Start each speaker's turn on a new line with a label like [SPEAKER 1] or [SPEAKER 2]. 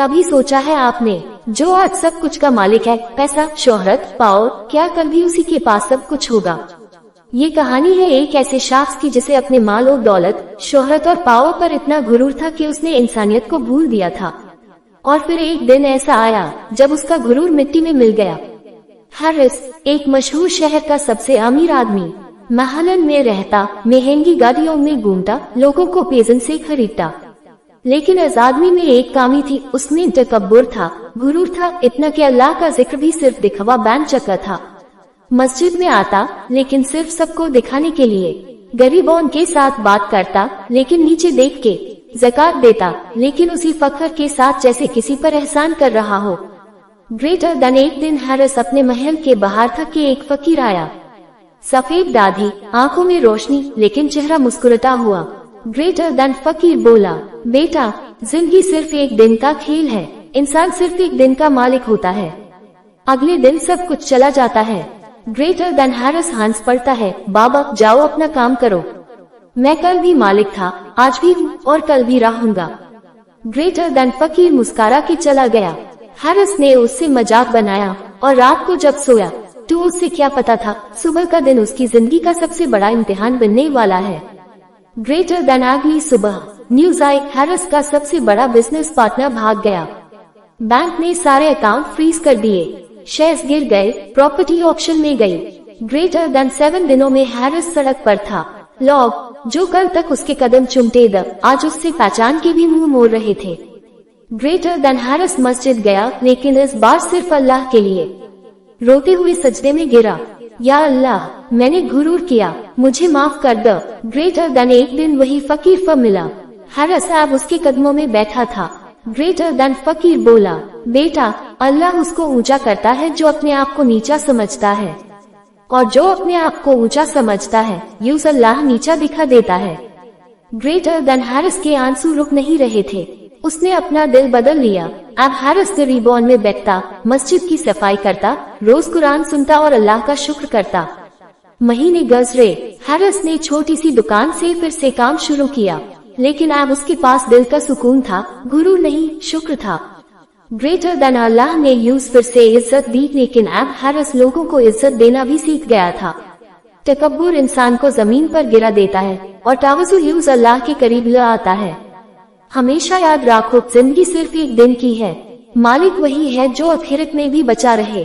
[SPEAKER 1] कभी सोचा है आपने, जो आज सब कुछ का मालिक है, पैसा, शोहरत, पावर, क्या कल भी उसी के पास सब कुछ होगा? ये कहानी है एक ऐसे शख्स की जिसे अपने माल और दौलत, शोहरत और पावर पर इतना गुरूर था कि उसने इंसानियत को भूल दिया था। और फिर एक दिन ऐसा आया जब उसका गुरूर मिट्टी में मिल गया। हैरिस, एक मशहूर शहर का सबसे अमीर आदमी, महलन में रहता, महंगी गाड़ियों में घूमता, लोगों को पेजन से खरीदता। लेकिन इस आदमी में एक कमी थी, उसमें तकब्बुर था, गुरूर था, इतना कि अल्लाह का जिक्र भी सिर्फ दिखावा बन चुका था। मस्जिद में आता लेकिन सिर्फ सबको दिखाने के लिए, गरीबों के साथ बात करता लेकिन नीचे देख के, ज़कात देता लेकिन उसी फख्र के साथ जैसे किसी पर एहसान कर रहा हो। ग्रेटर देन एक दिन हैरिस अपने महल के बाहर था कि एक फकीर आया, सफेद दाढ़ी, आंखों में रोशनी, लेकिन चेहरा मुस्कुराता हुआ। ग्रेटर देन फकीर बोला, बेटा, जिंदगी सिर्फ एक दिन का खेल है, इंसान सिर्फ एक दिन का मालिक होता है, अगले दिन सब कुछ चला जाता है। ग्रेटर देन हैरिस हंस पड़ता है, बाबा जाओ अपना काम करो, मैं कल भी मालिक था, आज भी हूँ और कल भी रहूंगा। ग्रेटर देन फकीर मुस्कुरा के चला गया। हैरिस ने उससे मजाक बनाया और रात को जब सोया तो उससे क्या पता था सुबह का दिन उसकी जिंदगी का सबसे बड़ा इम्तिहान बनने वाला है। ग्रेटर देन अगली सुबह न्यूज आई, हैरिस का सबसे बड़ा बिजनेस पार्टनर भाग गया। बैंक ने सारे अकाउंट फ्रीज कर दिए, शेयर्स गिर गए, प्रॉपर्टी ऑक्शन में गई। ग्रेटर देन 7 दिनों में हैरिस सड़क पर था। लोग जो कल तक उसके कदम चूमते थे, आज उससे पहचान के भी मुंह मोड़ रहे थे। ग्रेटर देन हैरिस मस्जिद गया, लेकिन इस बार सिर्फ अल्लाह के लिए। रोते हुए सजदे में गिरा, या अल्लाह, मैंने गुरूर किया, मुझे माफ कर दो। ग्रेटर देन एक दिन वही फकीर पर मिला। हैरिस अब उसके कदमों में बैठा था। ग्रेटर देन फकीर बोला, बेटा, अल्लाह उसको ऊंचा करता है जो अपने आप को नीचा समझता है, और जो अपने आप को ऊंचा समझता है यूं अल्लाह नीचा दिखा देता है। ग्रेटर देन हैरिस के आंसू रुक नहीं रहे थे, उसने अपना दिल बदल लिया। अब हैरिस गरीबों में बैठता, मस्जिद की सफाई करता, रोज कुरान सुनता और अल्लाह का शुक्र करता। महीने गुजरे, हैरिस ने छोटी सी दुकान से फिर से काम शुरू किया, लेकिन अब उसके पास दिल का सुकून था, गुरूर नहीं, शुक्र था। ग्रेटर देन अल्लाह ने यूज फिर से इज्जत दी, लेकिन अब हैरिस लोगों को इज्जत देना भी सीख गया था। तकब्बुर इंसान को जमीन पर गिरा देता है और तवज्जुह यूज अल्लाह के करीब ले आता है। हमेशा याद रखो, जिंदगी सिर्फ एक दिन की है, मालिक वही है जो आखिरत में भी बचा रहे।